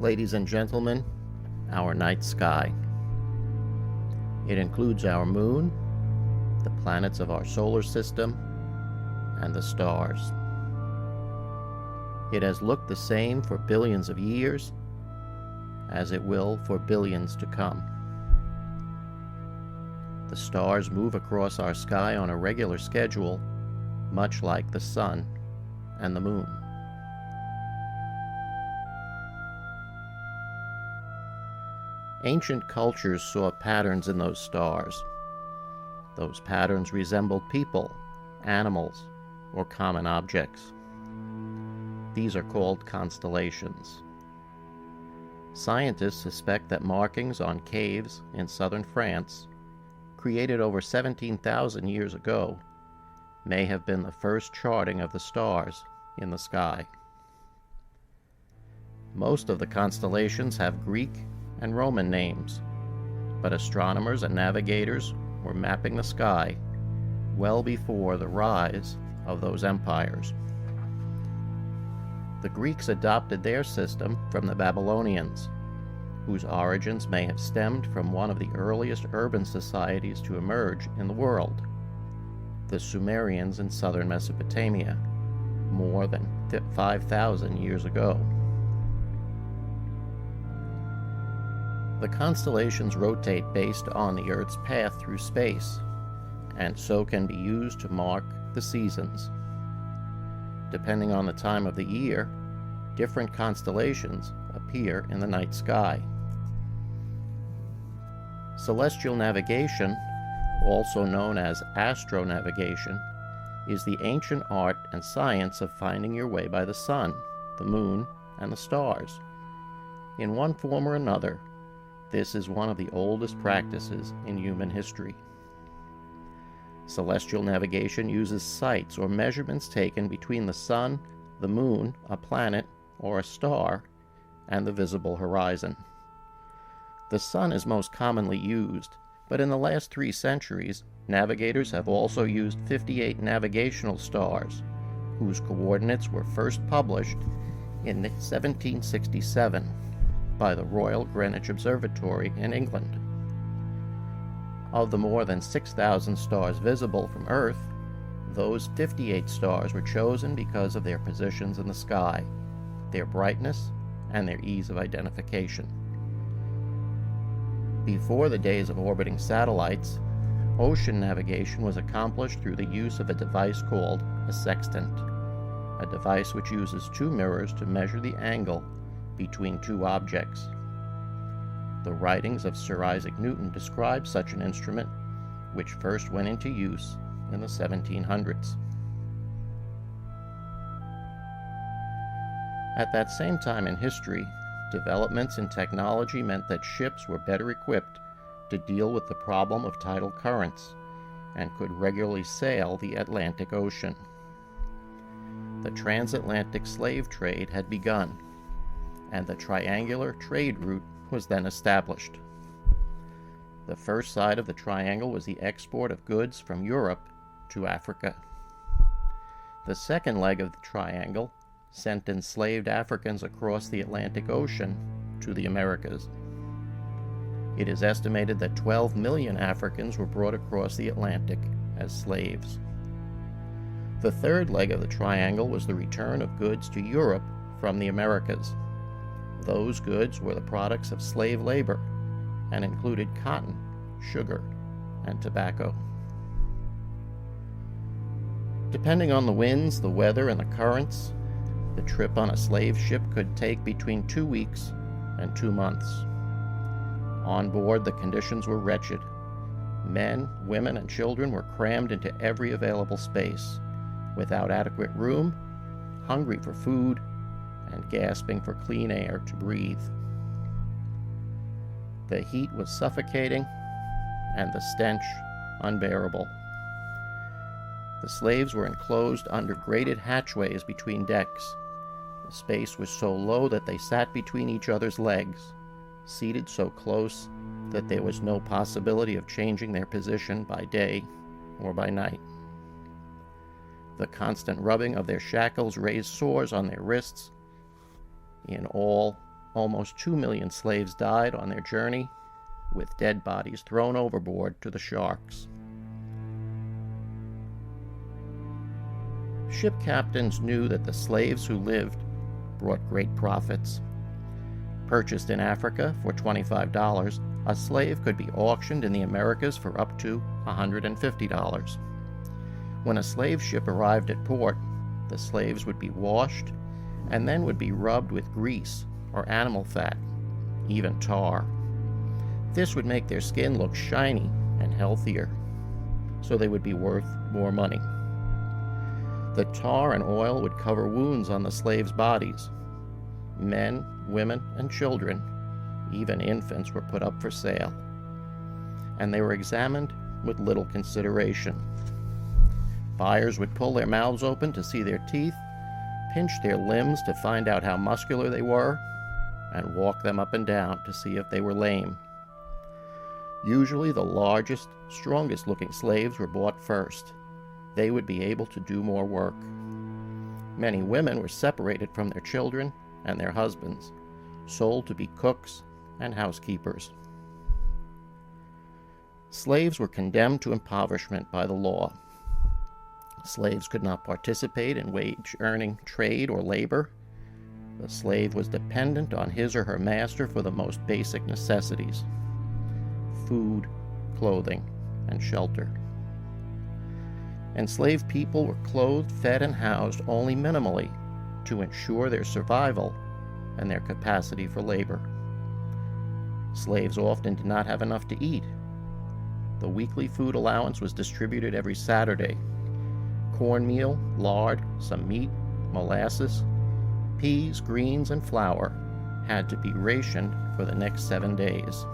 Ladies and gentlemen, our night sky. It includes our moon, the planets of our solar system, and the stars. It has looked the same for billions of years, as it will for billions to come. The stars move across our sky on a regular schedule, much like the sun and the moon. Ancient cultures saw patterns in those stars. Those patterns resembled people, animals, or common objects. These are called constellations. Scientists suspect that markings on caves in southern France, created over 17,000 years ago, may have been the first charting of the stars in the sky. Most of the constellations have Greek and Roman names, but astronomers and navigators were mapping the sky well before the rise of those empires. The Greeks adopted their system from the Babylonians, whose origins may have stemmed from one of the earliest urban societies to emerge in the world, the Sumerians in southern Mesopotamia, more than 5,000 years ago. The constellations rotate based on the Earth's path through space, and so can be used to mark the seasons. Depending on the time of the year, different constellations appear in the night sky. Celestial navigation, also known as astronavigation, is the ancient art and science of finding your way by the sun, the moon, and the stars. In one form or another, this is one of the oldest practices in human history. Celestial navigation uses sights or measurements taken between the sun, the moon, a planet, or a star, and the visible horizon. The sun is most commonly used, but in the last 3 centuries, navigators have also used 58 navigational stars, whose coordinates were first published in 1767 by the Royal Greenwich Observatory in England. Of the more than 6,000 stars visible from Earth, those 58 stars were chosen because of their positions in the sky, their brightness, and their ease of identification. Before the days of orbiting satellites, ocean navigation was accomplished through the use of a device called a sextant, a device which uses 2 mirrors to measure the angle between 2 objects. The writings of Sir Isaac Newton describe such an instrument, which first went into use in the 1700s. At that same time in history, developments in technology meant that ships were better equipped to deal with the problem of tidal currents and could regularly sail the Atlantic Ocean. The transatlantic slave trade had begun, and the triangular trade route was then established. The first side of the triangle was the export of goods from Europe to Africa. The second leg of the triangle sent enslaved Africans across the Atlantic Ocean to the Americas. It is estimated that 12 million Africans were brought across the Atlantic as slaves. The third leg of the triangle was the return of goods to Europe from the Americas. Those goods were the products of slave labor and included cotton, sugar, and tobacco. Depending on the winds, the weather, and the currents, the trip on a slave ship could take between 2 weeks and 2 months. On board, the conditions were wretched. Men, women, and children were crammed into every available space, without adequate room, hungry for food, and gasping for clean air to breathe. The heat was suffocating, and the stench unbearable. The slaves were enclosed under grated hatchways between decks. The space was so low that they sat between each other's legs, seated so close that there was no possibility of changing their position by day or by night. The constant rubbing of their shackles raised sores on their wrists. In all, almost 2 million slaves died on their journey, with dead bodies thrown overboard to the sharks. Ship captains knew that the slaves who lived brought great profits. Purchased in Africa for $25, a slave could be auctioned in the Americas for up to $150. When a slave ship arrived at port, the slaves would be washed and then would be rubbed with grease or animal fat, even tar. This would make their skin look shiny and healthier, so they would be worth more money. The tar and oil would cover wounds on the slaves' bodies. Men, women, and children, even infants, were put up for sale, and they were examined with little consideration. Buyers would pull their mouths open to see their teeth, pinch their limbs to find out how muscular they were, and walk them up and down to see if they were lame. Usually the largest, strongest-looking slaves were bought first. They would be able to do more work. Many women were separated from their children and their husbands, sold to be cooks and housekeepers. Slaves were condemned to impoverishment by the law. Slaves could not participate in wage-earning trade or labor. The slave was dependent on his or her master for the most basic necessities: food, clothing, and shelter. Enslaved people were clothed, fed, and housed only minimally to ensure their survival and their capacity for labor. Slaves often did not have enough to eat. The weekly food allowance was distributed every Saturday. Cornmeal, lard, some meat, molasses, peas, greens, and flour had to be rationed for the next 7 days.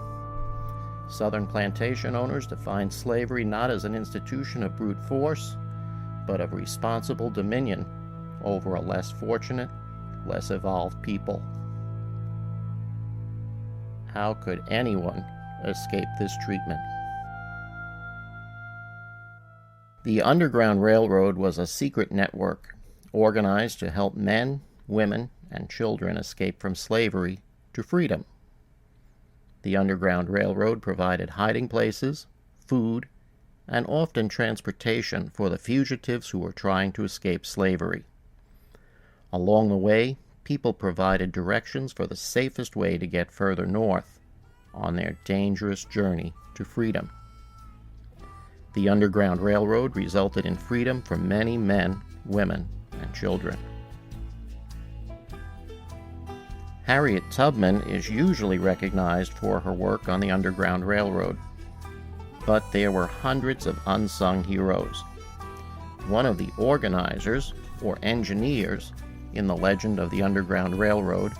Southern plantation owners defined slavery not as an institution of brute force, but of responsible dominion over a less fortunate, less evolved people. How could anyone escape this treatment? The Underground Railroad was a secret network organized to help men, women, and children escape from slavery to freedom. The Underground Railroad provided hiding places, food, and often transportation for the fugitives who were trying to escape slavery. Along the way, people provided directions for the safest way to get further north on their dangerous journey to freedom. The Underground Railroad resulted in freedom for many men, women, and children. Harriet Tubman is usually recognized for her work on the Underground Railroad, but there were hundreds of unsung heroes. One of the organizers, or engineers, in the legend of the Underground Railroad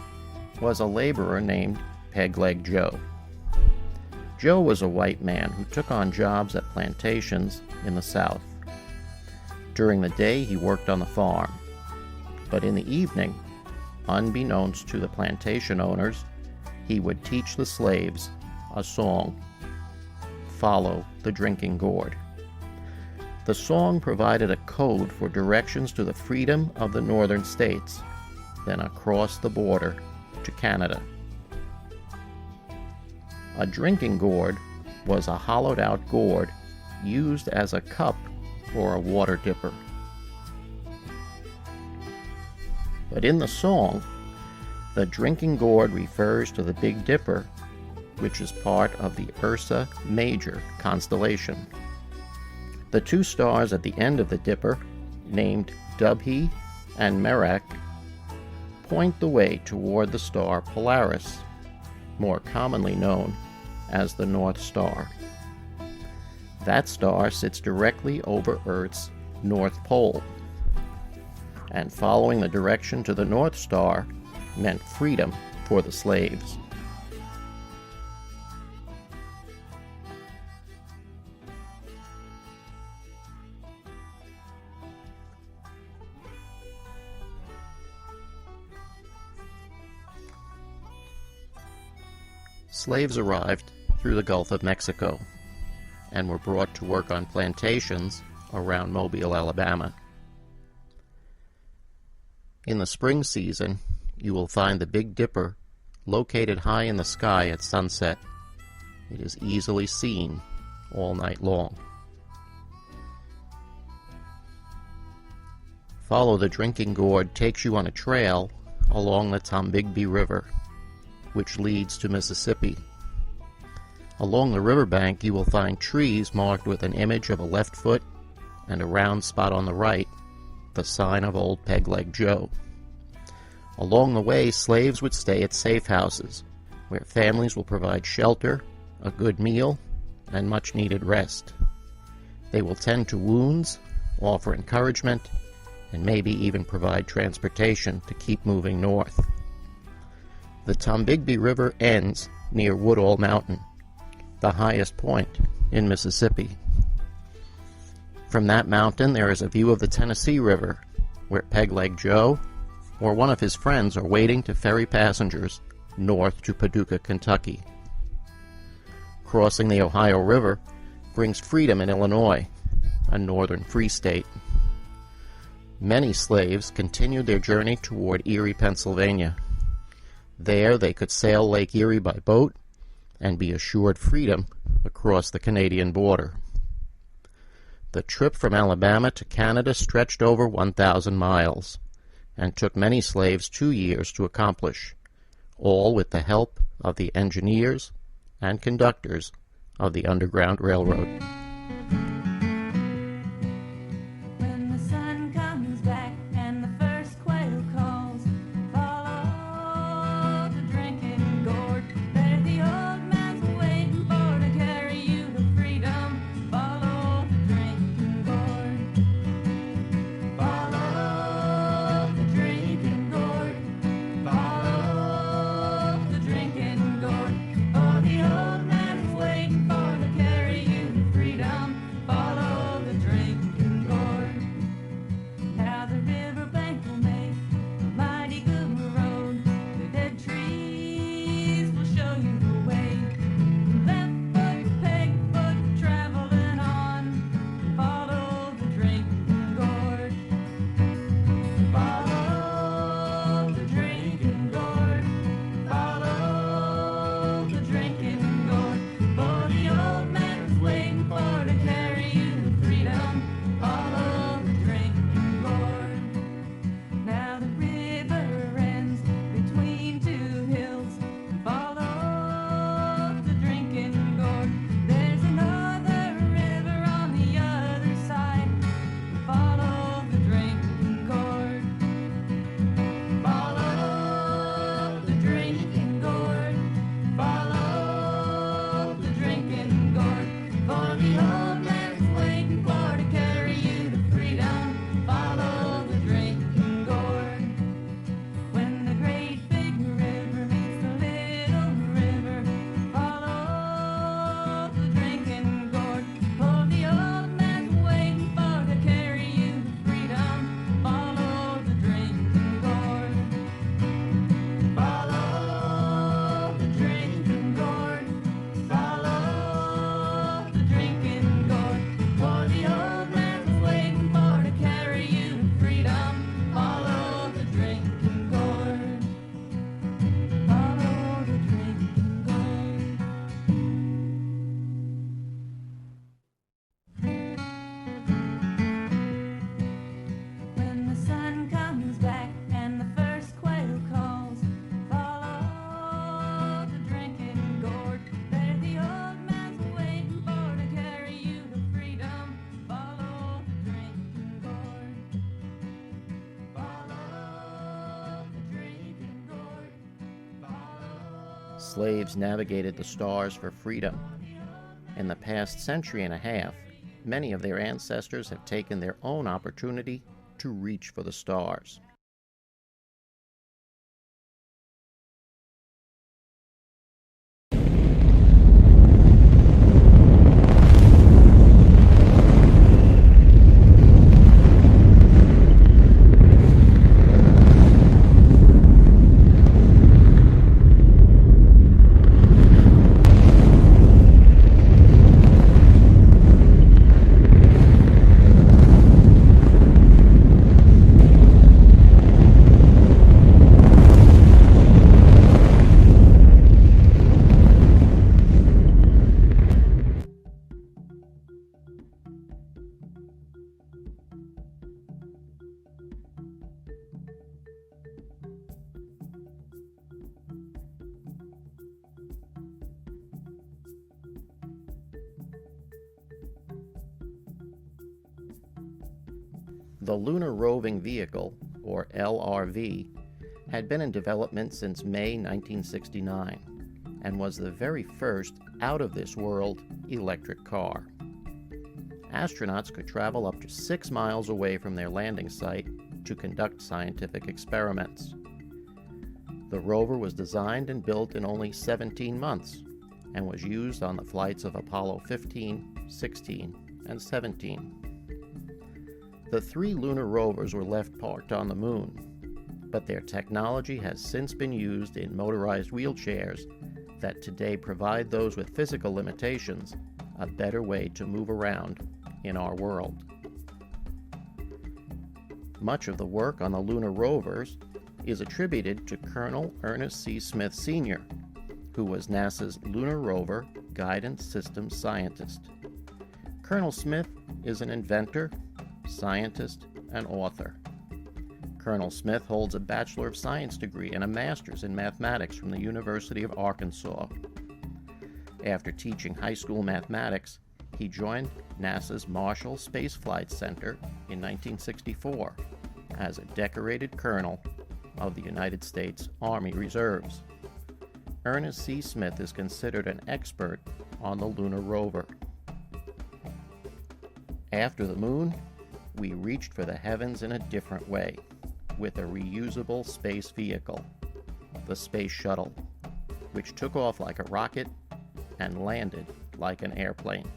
was a laborer named Peg-Leg Joe. Joe was a white man who took on jobs at plantations in the South. During the day, he worked on the farm, but in the evening, unbeknownst to the plantation owners, he would teach the slaves a song, "Follow the Drinking Gourd." The song provided a code for directions to the freedom of the northern states, then across the border to Canada. A drinking gourd was a hollowed-out gourd used as a cup or a water dipper. But in the song, the drinking gourd refers to the Big Dipper, which is part of the Ursa Major constellation. The two stars at the end of the dipper, named Dubhe and Merak, point the way toward the star Polaris, more commonly known as the North Star. That star sits directly over Earth's North Pole, and following the direction to the North Star meant freedom for the slaves. Slaves arrived through the Gulf of Mexico and were brought to work on plantations around Mobile, Alabama. In the spring season, you will find the Big Dipper located high in the sky at sunset. It is easily seen all night long. Follow the Drinking Gourd takes you on a trail along the Tombigbee River, which leads to Mississippi. Along the riverbank you will find trees marked with an image of a left foot and a round spot on the right, the sign of Old Peg-Leg Joe. Along the way, slaves would stay at safe houses, where families will provide shelter, a good meal, and much-needed rest. They will tend to wounds, offer encouragement, and maybe even provide transportation to keep moving north. The Tombigbee River ends near Woodall Mountain, the highest point in Mississippi. From that mountain there is a view of the Tennessee River, where Peg-Leg Joe or one of his friends are waiting to ferry passengers north to Paducah, Kentucky. Crossing the Ohio River brings freedom in Illinois, a northern free state. Many slaves continued their journey toward Erie, Pennsylvania. There they could sail Lake Erie by boat and be assured freedom across the Canadian border. The trip from Alabama to Canada stretched over 1,000 miles and took many slaves 2 years to accomplish, all with the help of the engineers and conductors of the Underground Railroad. When the sun comes back and the first quail calls, follow the drinking gourd. There the old man's waiting for to carry you to freedom. Follow the drinking gourd. Follow the drinking gourd. Follow the drinking gourd. Oh, the old man's waiting for to carry you to freedom. Follow the drinking gourd. Now the riverbank will make a mighty good road. The dead trees will show you the way. Left foot, peg foot, traveling on. Follow the drinking gourd. Follow the drinking gourd. Follow the drinking gourd. For the old man is waiting for to carry you to freedom. Follow the drinking gourd. Now the river ends between two hills. Follow the drinking gourd. There's another river on the other side. Follow the drinking gourd. Follow the drinking gourd. Follow the drinking gourd. For the old man is waiting for to carry you to freedom. Follow the drinking gourd. When the great big river meets the little river, follow the drinking gourd. For the old man's waiting for to carry you to freedom. Follow the drinking gourd. Follow the drinking gourd. Follow the drinking gourd. For the old man's waiting for to carry you to freedom. Follow the drinking gourd. Follow the drinking gourd. When the sun comes back and the first quail calls, follow the drinking gourd. There the old man's waiting for to carry you to freedom. Follow the drinking gourd. Follow the drinking gourd. Follow. Slaves navigated the stars for freedom. In the past century and a half, many of their ancestors have taken their own opportunity to reach for the stars. The Lunar Roving Vehicle, or LRV, had been in development since May 1969 and was the very first out-of-this-world electric car. Astronauts could travel up to 6 miles away from their landing site to conduct scientific experiments. The rover was designed and built in only 17 months and was used on the flights of Apollo 15, 16, and 17. The 3 lunar rovers were left parked on the moon, but their technology has since been used in motorized wheelchairs that today provide those with physical limitations a better way to move around in our world. Much of the work on the lunar rovers is attributed to Colonel Ernest C. Smith Sr., who was NASA's Lunar Rover Guidance Systems Scientist. Colonel Smith is an inventor, scientist, and author. Colonel Smith holds a Bachelor of Science degree and a Master's in Mathematics from the University of Arkansas. After teaching high school mathematics, he joined NASA's Marshall Space Flight Center in 1964 as a decorated colonel of the United States Army Reserves. Ernest C. Smith is considered an expert on the lunar rover. After the moon, we reached for the heavens in a different way, with a reusable space vehicle, the Space Shuttle, which took off like a rocket and landed like an airplane.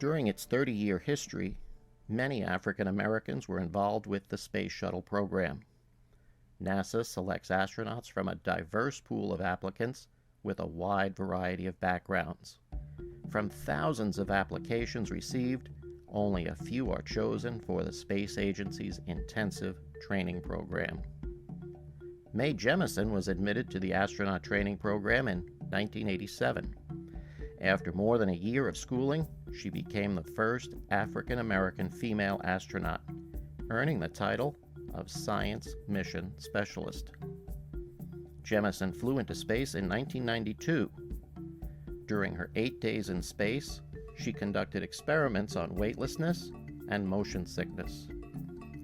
During its 30-year history, many African Americans were involved with the Space Shuttle program. NASA selects astronauts from a diverse pool of applicants with a wide variety of backgrounds. From thousands of applications received, only a few are chosen for the space agency's intensive training program. Mae Jemison was admitted to the astronaut training program in 1987. After more than a year of schooling, she became the first African American female astronaut, earning the title of Science Mission Specialist. Jemison flew into space in 1992. During her 8 days in space, she conducted experiments on weightlessness and motion sickness.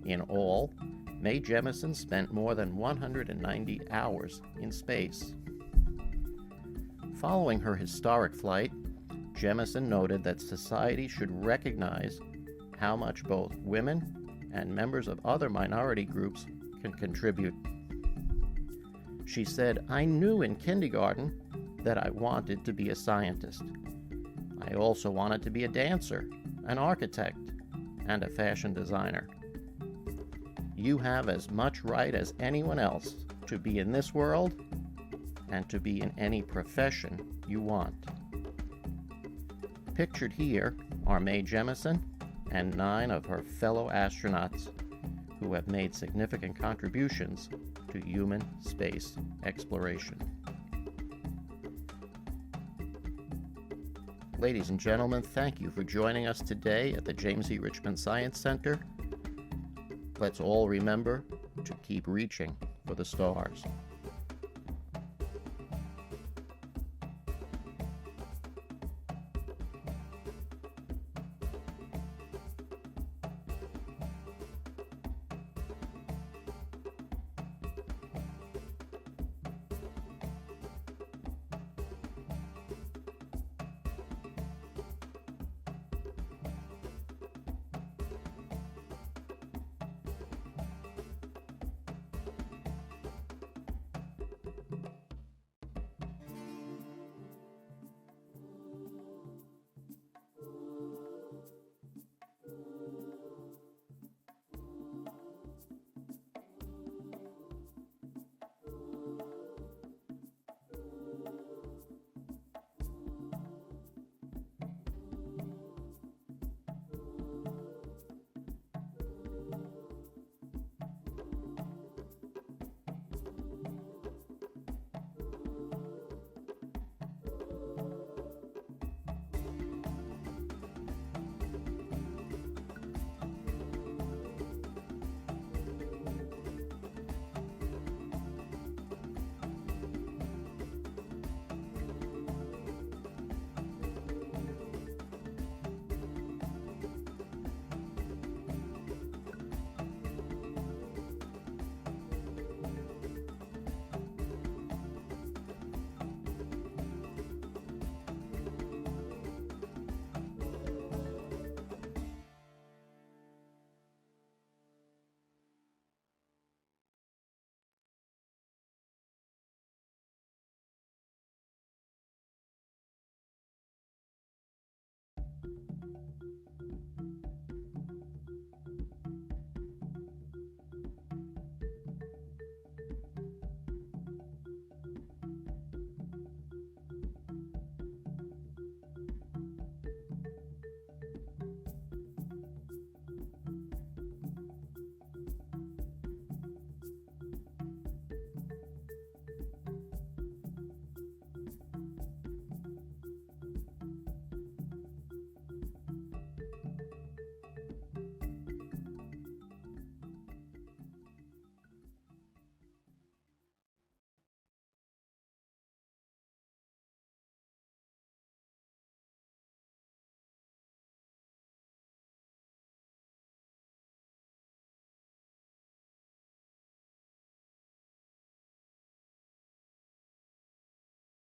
In all, Mae Jemison spent more than 190 hours in space. Following her historic flight, Jemison noted that society should recognize how much both women and members of other minority groups can contribute. She said, "I knew in kindergarten that I wanted to be a scientist. I also wanted to be a dancer, an architect, and a fashion designer. You have as much right as anyone else to be in this world and to be in any profession you want." Pictured here are Mae Jemison and 9 of her fellow astronauts who have made significant contributions to human space exploration. Ladies and gentlemen, thank you for joining us today at the James E. Richmond Science Center. Let's all remember to keep reaching for the stars.